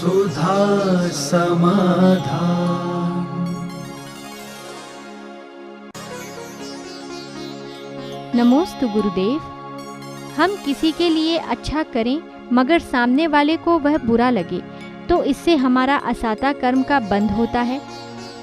सुधा समाधान। नमोस्तु गुरुदेव। हम किसी के लिए अच्छा करें मगर सामने वाले को वह बुरा लगे तो इससे हमारा असाता कर्म का बंध होता है।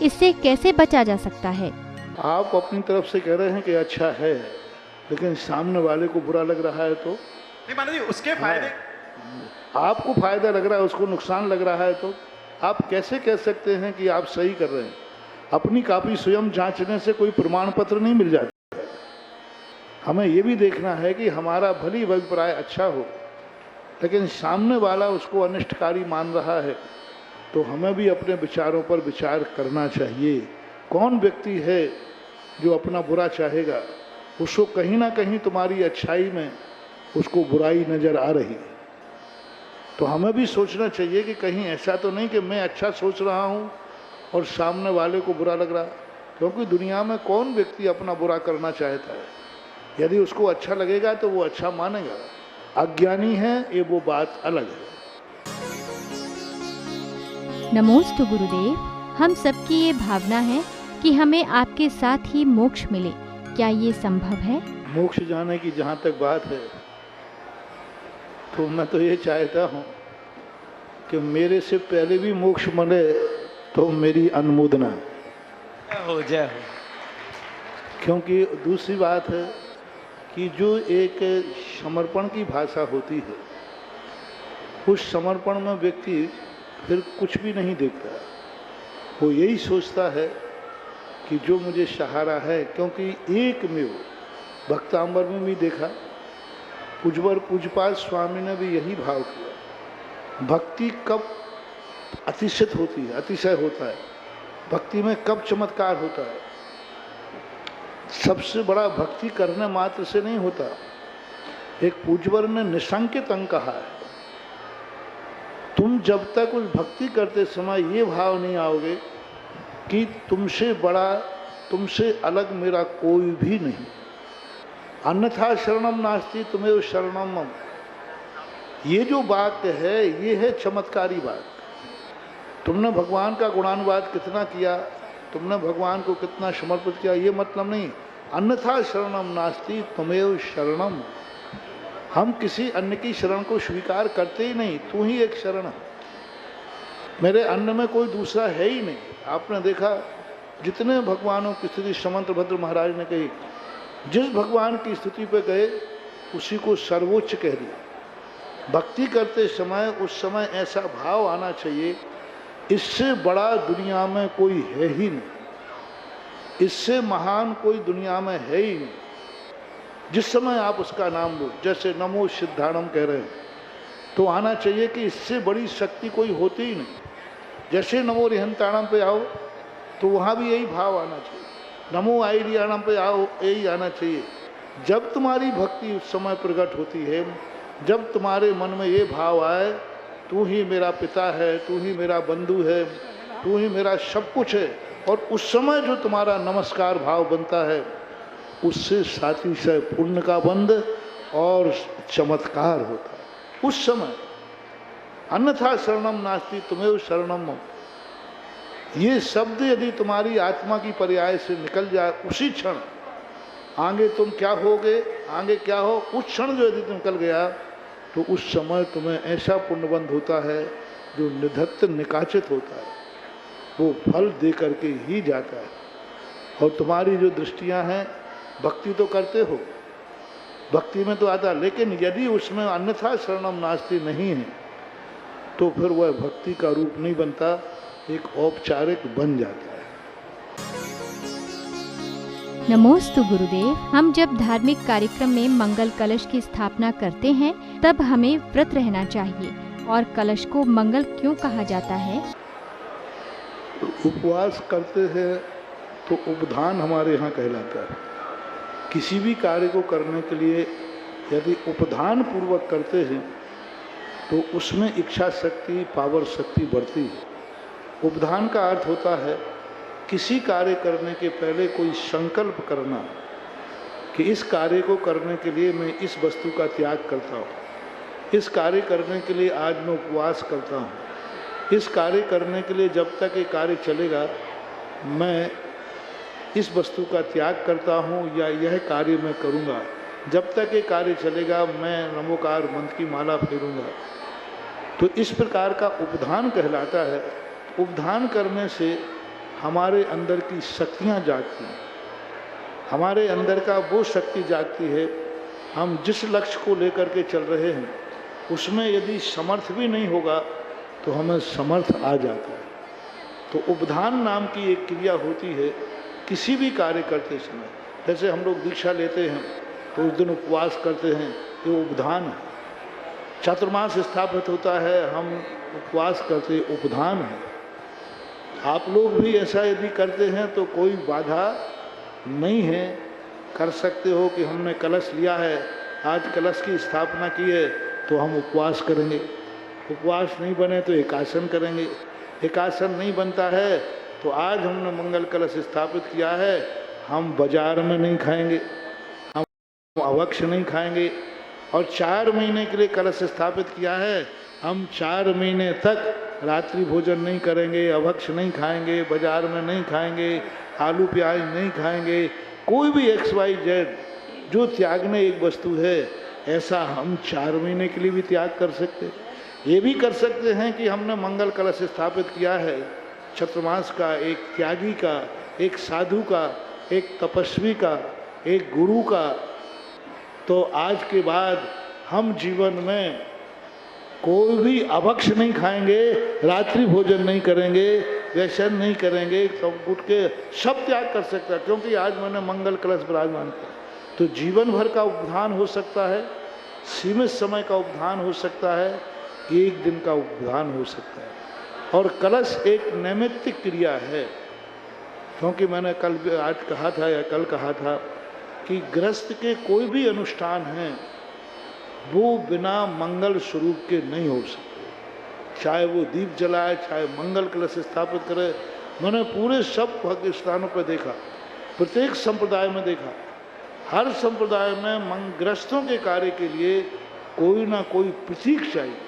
इससे कैसे बचा जा सकता है? आप अपनी तरफ से कह रहे हैं कि अच्छा है, लेकिन सामने वाले को बुरा लग रहा है तो नहीं माना जी, उसके फायदे आपको फायदा लग रहा है, उसको नुकसान लग रहा है, तो आप कैसे कह सकते हैं कि आप सही कर रहे हैं? अपनी कापी स्वयं जांचने से कोई प्रमाण पत्र नहीं मिल जाता। हमें ये भी देखना है कि हमारा भली अभिप्राय अच्छा हो, लेकिन सामने वाला उसको अनिष्टकारी मान रहा है, तो हमें भी अपने विचारों पर विचार करना चाहिए। कौन व्यक्ति है जो अपना बुरा चाहेगा? उसको कहीं ना कहीं तुम्हारी अच्छाई में उसको बुराई नज़र आ रही है। तो हमें भी सोचना चाहिए कि कहीं ऐसा तो नहीं कि मैं अच्छा सोच रहा हूँ और सामने वाले को बुरा लग रहा, क्योंकि दुनिया में कौन व्यक्ति अपना बुरा करना चाहता है? यदि उसको अच्छा लगेगा तो वो अच्छा मानेगा। अज्ञानी है ये वो बात अलग है। नमोस्तु गुरुदेव। हम सबकी ये भावना है कि हमें आपके साथ ही मोक्ष मिले, क्या ये संभव है? मोक्ष जाने की जहाँ तक बात है तो मैं तो ये चाहता हूँ कि मेरे से पहले भी मोक्ष मिले तो मेरी अनुमोदना। जय हो जय हो। क्योंकि दूसरी बात है कि जो एक समर्पण की भाषा होती है, उस समर्पण में व्यक्ति फिर कुछ भी नहीं देखता। वो यही सोचता है कि जो मुझे सहारा है, क्योंकि एक में वो भक्तांबर में भी देखा, पूजवर पूजपाल स्वामी ने भी यही भाव किया। भक्ति कब अतिशत होती है, अतिशय होता है, भक्ति में कब चमत्कार होता है? सबसे बड़ा भक्ति करने मात्र से नहीं होता। एक पूजवर ने निसंकित अंग कहा है, तुम जब तक उस भक्ति करते समय ये भाव नहीं आओगे कि तुमसे बड़ा, तुमसे अलग मेरा कोई भी नहीं, अन्यथा शरणम नास्ति तुम्हें शरणम मम। ये जो बात है ये है चमत्कारी बात। तुमने भगवान का गुणानुवाद कितना किया, तुमने भगवान को कितना समर्पित किया, ये मतलब नहीं। अन्यथा शरणम नास्ति तुम्हें शरणम। हम किसी अन्य की शरण को स्वीकार करते ही नहीं। तू ही एक शरण है, मेरे अन्य में कोई दूसरा है ही नहीं। आपने देखा जितने भगवानों की स्थिति समंत भद्र महाराज ने कही, जिस भगवान की स्थिति पे गए उसी को सर्वोच्च कह दिया। भक्ति करते समय उस समय ऐसा भाव आना चाहिए, इससे बड़ा दुनिया में कोई है ही नहीं, इससे महान कोई दुनिया में है ही नहीं। जिस समय आप उसका नाम लो, जैसे नमो सिद्धाणम कह रहे हैं, तो आना चाहिए कि इससे बड़ी शक्ति कोई होती ही नहीं। जैसे नमो रिहंताणम पे आओ तो वहाँ भी यही भाव आना चाहिए। नमो आइडियाणम पे आओ, यही आना चाहिए। जब तुम्हारी भक्ति उस समय प्रकट होती है, जब तुम्हारे मन में ये भाव आए तू ही मेरा पिता है, तू ही मेरा बंधु है, तू ही मेरा सब कुछ है, और उस समय जो तुम्हारा नमस्कार भाव बनता है, उससे साथी से पुण्य का बंध और चमत्कार होता है उस समय। अन्यथा शरणम नास्ति तुम्हें शरणम मम। ये शब्द यदि तुम्हारी आत्मा की पर्याय से निकल जाए, उसी क्षण आगे तुम क्या होगे, आगे क्या हो, उस क्षण जो यदि निकल गया तो उस समय तुम्हें ऐसा पुण्यबंध होता है जो निधत्त निकाचित होता है, वो फल दे करके ही जाता है। और तुम्हारी जो दृष्टियां हैं, भक्ति तो करते हो, भक्ति में तो आता, लेकिन यदि उसमें अन्यथा शरणम नास्ति नहीं है तो फिर वह भक्ति का रूप नहीं बनता, एक औपचारिक बन जाता है। नमोस्तु गुरुदेव। हम जब धार्मिक कार्यक्रम में मंगल कलश की स्थापना करते हैं तब हमें व्रत रहना चाहिए, और कलश को मंगल क्यों कहा जाता है? उपवास करते हैं तो उपधान हमारे यहाँ कहलाता है। किसी भी कार्य को करने के लिए यदि उपधान पूर्वक करते हैं तो उसमें इच्छा शक्ति, पावर शक्ति बढ़ती है। उपधान का अर्थ होता है किसी कार्य करने के पहले कोई संकल्प करना कि इस कार्य को करने के लिए मैं इस वस्तु का त्याग करता हूँ, इस कार्य करने के लिए आज मैं उपवास करता हूँ, इस कार्य करने के लिए जब तक ये कार्य चलेगा मैं इस वस्तु का त्याग करता हूँ या यह कार्य मैं करूँगा, जब तक ये कार्य चलेगा मैं नमोकार मंत्र की माला फेरूँगा। तो इस प्रकार का उपधान कहलाता है। उपधान करने से हमारे अंदर की शक्तियाँ जागती हैं, हमारे अंदर का वो शक्ति जागती है। हम जिस लक्ष्य को लेकर के चल रहे हैं उसमें यदि समर्थ भी नहीं होगा तो हमें समर्थ आ जाता है। तो उपधान नाम की एक क्रिया होती है किसी भी कार्य करते समय। जैसे हम लोग दीक्षा लेते हैं तो उस दिन उपवास करते हैं, ये उपधान है। चातुर्मास स्थापित होता है, हम उपवास करते, उपधान है। आप लोग भी ऐसा यदि करते हैं तो कोई बाधा नहीं है, कर सकते हो कि हमने कलश लिया है, आज कलश की स्थापना की है तो हम उपवास करेंगे। उपवास नहीं बने तो एकासन करेंगे। एकासन नहीं बनता है तो आज हमने मंगल कलश स्थापित किया है, हम बाजार में नहीं खाएंगे, हम अवक्ष नहीं खाएंगे। और 4 महीने के लिए कलश स्थापित किया है, हम 4 महीने तक रात्रि भोजन नहीं करेंगे, अवक्ष नहीं खाएंगे, बाजार में नहीं खाएंगे, आलू प्याज नहीं खाएंगे। कोई भी XYZ जो त्यागने एक वस्तु है, ऐसा हम 4 महीने के लिए भी त्याग कर सकते हैं। ये भी कर सकते हैं कि हमने मंगल कलश स्थापित किया है, चतुर्मास का, एक त्यागी का, एक साधु का, एक तपस्वी का, एक गुरु का, तो आज के बाद हम जीवन में कोई भी अभक्ष नहीं खाएंगे, रात्रि भोजन नहीं करेंगे, व्यसन नहीं करेंगे, सब उठ के सब त्याग कर सकता है, क्योंकि आज मैंने मंगल कलश विराजमान किया। तो जीवन भर का उपधान हो सकता है, सीमित समय का उपधान हो सकता है, एक दिन का उपधान हो सकता है। और कलश एक नैमित्तिक क्रिया है, क्योंकि मैंने आज कहा था या कल कहा था कि गृहस्थ के कोई भी अनुष्ठान हैं वो बिना मंगल स्वरूप के नहीं हो सकते। चाहे वो दीप जलाए, चाहे मंगल कलश स्थापित करे। मैंने पूरे सब स्थानों पर देखा, प्रत्येक संप्रदाय में देखा, हर संप्रदाय में गृहस्थों के कार्य के लिए कोई ना कोई प्रतीक चाहिए।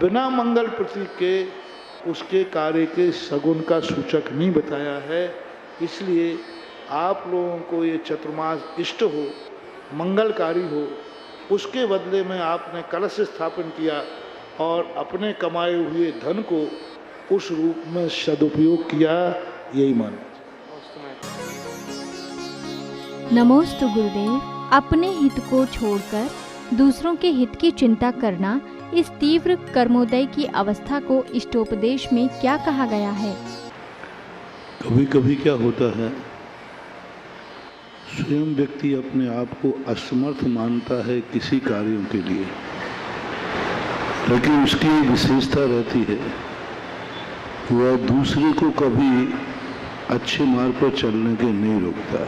बिना मंगल प्रतीक के उसके कार्य के सगुण का सूचक नहीं बताया है। इसलिए आप लोगों को ये चतुर्मास इष्ट हो, मंगलकारी हो, उसके बदले में आपने कलश स्थापन किया और अपने कमाए हुए धन को उस रूप में सदुपयोग किया, यही मानो। नमोस्तु गुरुदेव। अपने हित को छोड़कर दूसरों के हित की चिंता करना, इस तीव्र कर्मोदय की अवस्था को इष्टोपदेश में क्या कहा गया है? कभी कभी क्या होता है, स्वयं व्यक्ति अपने आप को असमर्थ मानता है किसी कार्यों के लिए, लेकिन उसकी एक विशेषता रहती है, वह दूसरे को कभी अच्छे मार्ग पर चलने के नहीं रोकता।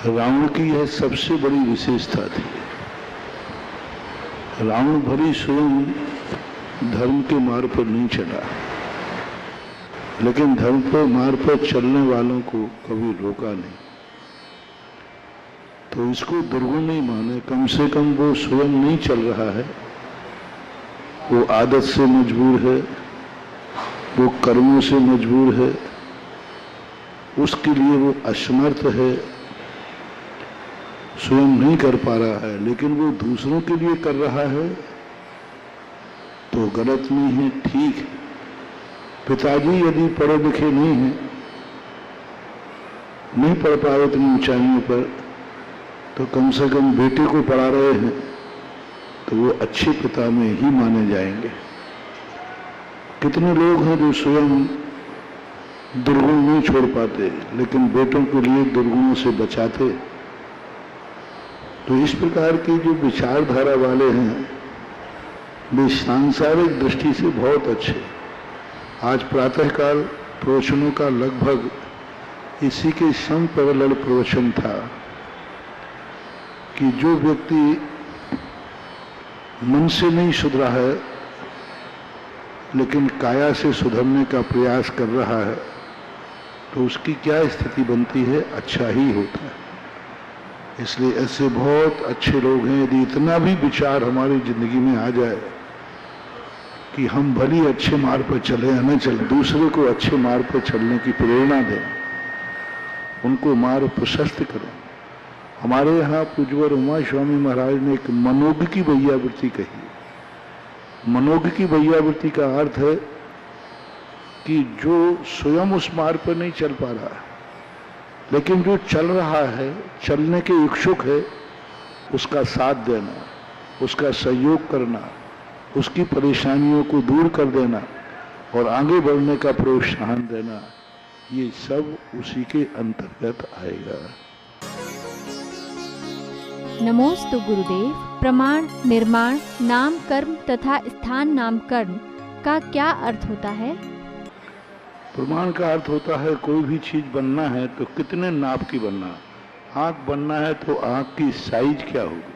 रावण की यह सबसे बड़ी विशेषता थी। रावण भली स्वयं धर्म के मार्ग पर नहीं चला, लेकिन धर्म पर मार्ग पर चलने वालों को कभी रोका नहीं। तो इसको दुर्गुण नहीं माने, कम से कम वो स्वयं नहीं चल रहा है, वो आदत से मजबूर है, वो कर्मों से मजबूर है, उसके लिए वो असमर्थ है, स्वयं नहीं कर पा रहा है, लेकिन वो दूसरों के लिए कर रहा है, तो गलत नहीं है, ठीक है। पिताजी यदि पढ़े लिखे नहीं हैं, नहीं पढ़ पा रहे इतनी ऊंचाइयों पर, तो कम से कम बेटे को पढ़ा रहे हैं, तो वो अच्छे पिता में ही माने जाएंगे। कितने लोग हैं जो स्वयं दुर्गुण नहीं छोड़ पाते, लेकिन बेटों के लिए दुर्गुणों से बचाते। तो इस प्रकार की जो विचारधारा वाले हैं, वे सांसारिक दृष्टि से बहुत अच्छे। आज प्रातःकाल प्रवचनों का लगभग इसी के समपैरेलल प्रवचन था कि जो व्यक्ति मन से नहीं सुधरा है, लेकिन काया से सुधरने का प्रयास कर रहा है, तो उसकी क्या स्थिति बनती है? अच्छा ही होता है। इसलिए ऐसे बहुत अच्छे लोग हैं। यदि इतना भी विचार हमारी जिंदगी में आ जाए कि हम भली अच्छे मार्ग पर चले या न चले, दूसरे को अच्छे मार्ग पर चलने की प्रेरणा दें, उनको मार्ग प्रशस्त करें। हमारे यहाँ पूज्यवर उमा स्वामी महाराज ने एक मनोग की वैयावृत्ति कही। मनोग की वैयावृत्ति का अर्थ है कि जो स्वयं उस मार्ग पर नहीं चल पा रहा, लेकिन जो चल रहा है, चलने के इच्छुक है, उसका साथ देना, उसका सहयोग करना, उसकी परेशानियों को दूर कर देना और आगे बढ़ने का प्रोत्साहन देना, ये सब उसी के अंतर्गत आएगा। नमोस्तु गुरुदेव। प्रमाण, निर्माण, नाम कर्म तथा स्थान नामकरण का क्या अर्थ होता है? प्रमाण का अर्थ होता है कोई भी चीज बनना है तो कितने नाप की बनना। आँख बनना है तो आँख की साइज क्या होगी।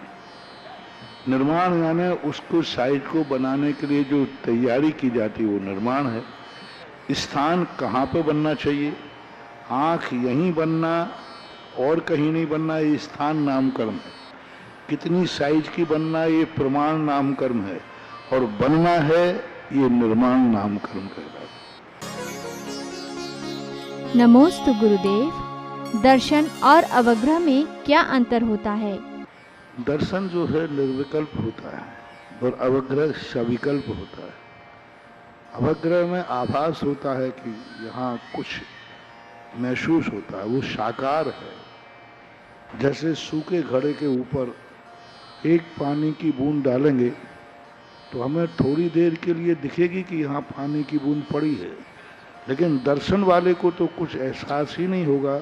निर्माण यानी उसको साइज को बनाने के लिए जो तैयारी की जाती है वो निर्माण है। स्थान कहाँ पे बनना चाहिए, आँख यहीं बनना और कहीं नहीं बनना, ये स्थान नामकर्म है। कितनी साइज की बनना ये प्रमाण नामकर्म है और बनना है ये निर्माण नामकर्म कहलाता है। नमोस्तु गुरुदेव। दर्शन और अवग्रह में क्या अंतर होता है? दर्शन जो है निर्विकल्प होता है और अवग्रह सविकल्प होता है। अवग्रह में आभास होता है कि यहाँ कुछ महसूस होता है, वो साकार है। जैसे सूखे घड़े के ऊपर एक पानी की बूंद डालेंगे तो हमें थोड़ी देर के लिए दिखेगी कि यहाँ पानी की बूंद पड़ी है, लेकिन दर्शन वाले को तो कुछ एहसास ही नहीं होगा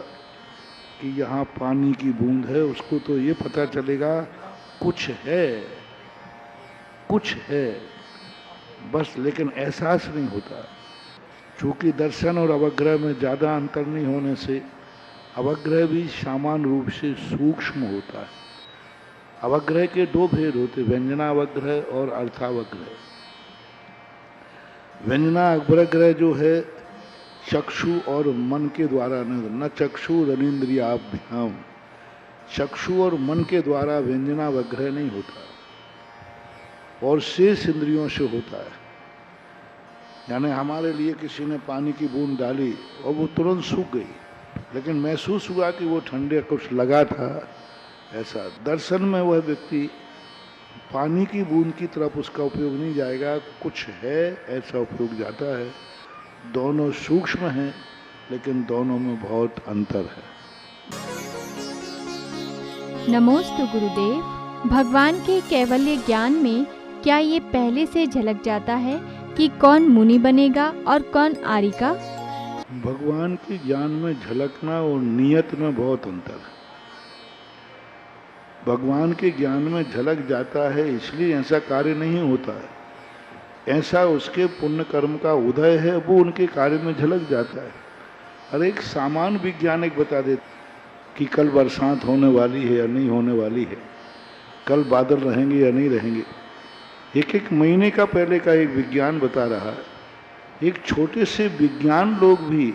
कि यहाँ पानी की बूंद है। उसको तो ये पता चलेगा कुछ है, कुछ है बस, लेकिन एहसास नहीं होता। चूँकि दर्शन और अवग्रह में ज़्यादा अंतर नहीं होने से अवग्रह भी समान रूप से सूक्ष्म होता है। अवग्रह के दो भेद होते, व्यंजनावग्रह और अर्थावग्रह। व्यंजनावग्रह जो है चक्षु और मन के द्वारा न चक्षु रनिंद्रियाभ्याम, चक्षु और मन के द्वारा व्यंजनावग्रह नहीं होता और शेष इंद्रियों से होता है। यानी हमारे लिए किसी ने पानी की बूंद डाली और वो तुरंत सूख गई, लेकिन महसूस हुआ कि वो ठंडे कुछ लगा था। ऐसा दर्शन में वह व्यक्ति पानी की बूंद की तरफ उसका उपयोग नहीं जाएगा, कुछ है ऐसा उपयोग जाता है। दोनों सूक्ष्म हैं लेकिन दोनों में बहुत अंतर है। नमोस्तु गुरुदेव। भगवान के कैवल्य ज्ञान में क्या ये पहले से झलक जाता है कि कौन मुनि बनेगा और कौन आरिका? भगवान के ज्ञान में झलकना और नियत में बहुत अंतर है। भगवान के ज्ञान में झलक जाता है इसलिए ऐसा कार्य नहीं होता है, ऐसा उसके पुण्य कर्म का उदय है, वो उनके कार्य में झलक जाता है। हर एक सामान्य वैज्ञानिक बता देते कि कल बरसात होने वाली है या नहीं होने वाली है, कल बादल रहेंगे या नहीं रहेंगे। एक एक महीने का पहले का एक विज्ञान बता रहा है। एक छोटे से विज्ञान लोग भी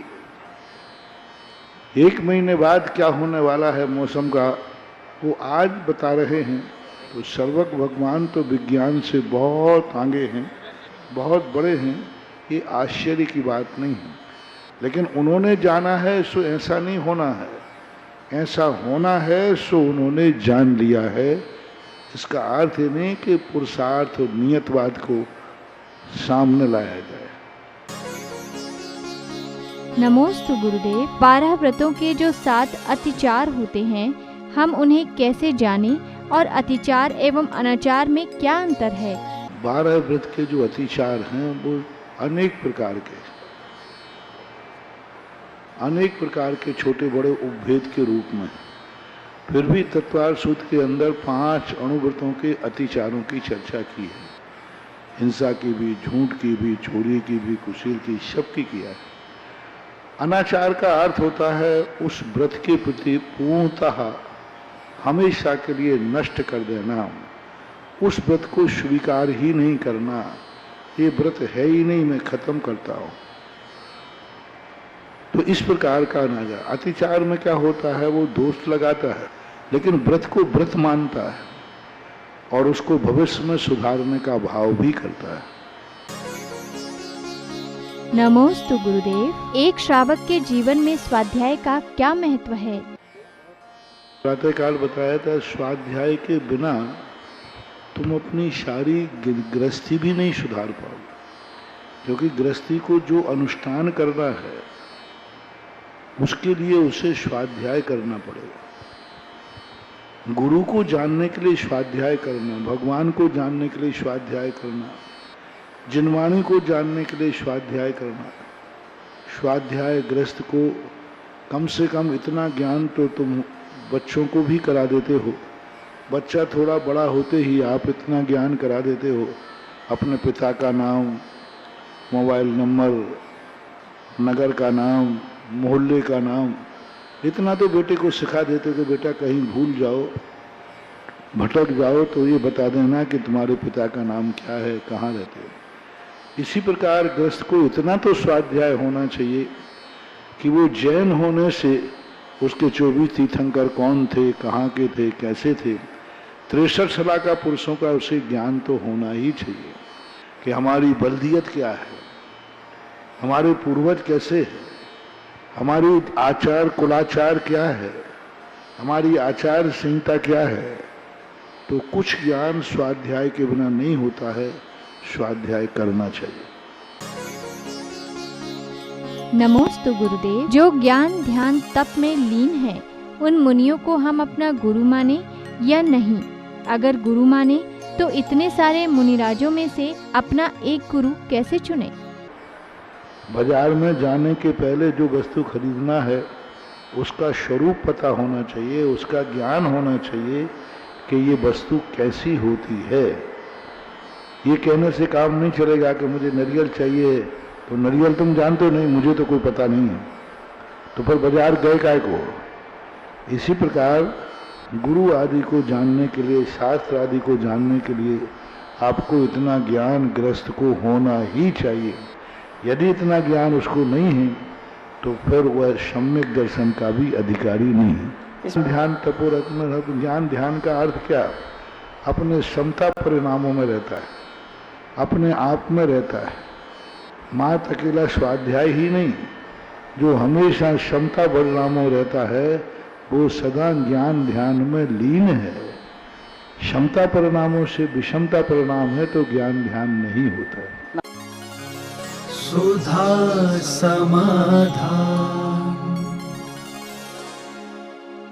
एक महीने बाद क्या होने वाला है मौसम का, वो आज बता रहे हैं। तो सर्वज्ञ भगवान तो विज्ञान से बहुत आगे हैं, बहुत बड़े हैं, ये आश्चर्य की बात नहीं है। लेकिन उन्होंने जाना है सो ऐसा नहीं होना है, ऐसा होना है सो उन्होंने जान लिया है। इसका अर्थ ये नहीं कि पुरुषार्थ और नियतवाद को सामने लाया जाए। नमोस्तु गुरुदेव। 12 व्रतों के जो 7 अतिचार होते हैं, हम उन्हें कैसे जानें और अतिचार एवं अनाचार में क्या अंतर है? 12 व्रत के जो अतिचार हैं वो अनेक प्रकार के छोटे बड़े उपभेद के रूप में। फिर भी तत्वार सूत्र के अंदर 5 अणुव्रतों के अतिचारों की चर्चा की है। हिंसा की भी, झूठ की भी, चोरी की भी, कुशील की, सबकी किया है। अनाचार का अर्थ होता है उस व्रत के प्रति पूर्णतः हमेशा के लिए नष्ट कर देना, उस व्रत को स्वीकार ही नहीं करना। ये व्रत है ही नहीं, मैं खत्म करता हूँ। तो इस प्रकार का अनाचार। अतिचार में क्या होता है, वो दोष लगाता है लेकिन व्रत को व्रत मानता है और उसको भविष्य में सुधारने का भाव भी करता है। नमोस्तु गुरुदेव। एक श्रावक के जीवन में स्वाध्याय का क्या महत्व है? प्रातःकाल बताया था, स्वाध्याय के बिना तुम अपनी सारी गृहस्थी भी नहीं सुधार पाओगे, क्योंकि गृहस्थी को जो अनुष्ठान करना है उसके लिए उसे स्वाध्याय करना पड़ेगा। गुरु को जानने के लिए स्वाध्याय करना, भगवान को जानने के लिए स्वाध्याय करना, जिनवाणी को जानने के लिए स्वाध्याय करना। स्वाध्याय गृहस्थ को कम से कम इतना ज्ञान तो तुम बच्चों को भी करा देते हो। बच्चा थोड़ा बड़ा होते ही आप इतना ज्ञान करा देते हो, अपने पिता का नाम, मोबाइल नंबर, नगर का नाम, मोहल्ले का नाम, इतना तो बेटे को सिखा देते हो कि बेटा कहीं भूल जाओ, भटक जाओ तो ये बता देना कि तुम्हारे पिता का नाम क्या है, कहाँ रहते हो। इसी प्रकार गृहस्थ को इतना तो स्वाध्याय होना चाहिए कि वो जैन होने से उसके 24 तीर्थंकर कौन थे, कहाँ के थे, कैसे थे, 63 सलाह का पुरुषों का उसे ज्ञान तो होना ही चाहिए कि हमारी बल्दियत क्या है, हमारे पूर्वज कैसे हैं, हमारी आचार कुलाचार क्या है, हमारी आचार संहिता क्या है। तो कुछ ज्ञान स्वाध्याय के बिना नहीं होता है, स्वाध्याय करना चाहिए। नमोस्तु गुरुदेव। जो ज्ञान ध्यान तप में लीन है, उन मुनियों को हम अपना गुरु माने या नहीं? अगर गुरु माने तो इतने सारे मुनिराजों में से अपना एक गुरु कैसे चुने? बाजार में जाने के पहले जो वस्तु खरीदना है उसका स्वरूप पता होना चाहिए, उसका ज्ञान होना चाहिए कि ये वस्तु कैसी होती है। ये कहने से काम नहीं चलेगा कि मुझे नारियल चाहिए, तो नारियल तुम जानते हो नहीं, मुझे तो कोई पता नहीं है, तो फिर बाजार गए काय को। इसी प्रकार गुरु आदि को जानने के लिए, शास्त्र आदि को जानने के लिए आपको इतना ज्ञान गृहस्थ को होना ही चाहिए। यदि इतना ज्ञान उसको नहीं है तो फिर वह सम्यक दर्शन का भी अधिकारी नहीं है। इस ध्यान तपोरत में ज्ञान ध्यान का अर्थ क्या? अपने क्षमता परिणामों में रहता है, अपने आप में रहता है। मात्र अकेला स्वाध्याय ही नहीं, जो हमेशा क्षमता परिणामों रहता है वो सदा ज्ञान ध्यान में लीन है। क्षमता परिणामों से विषमता परिणाम है तो ज्ञान ध्यान नहीं होता है। सुधा समाधान।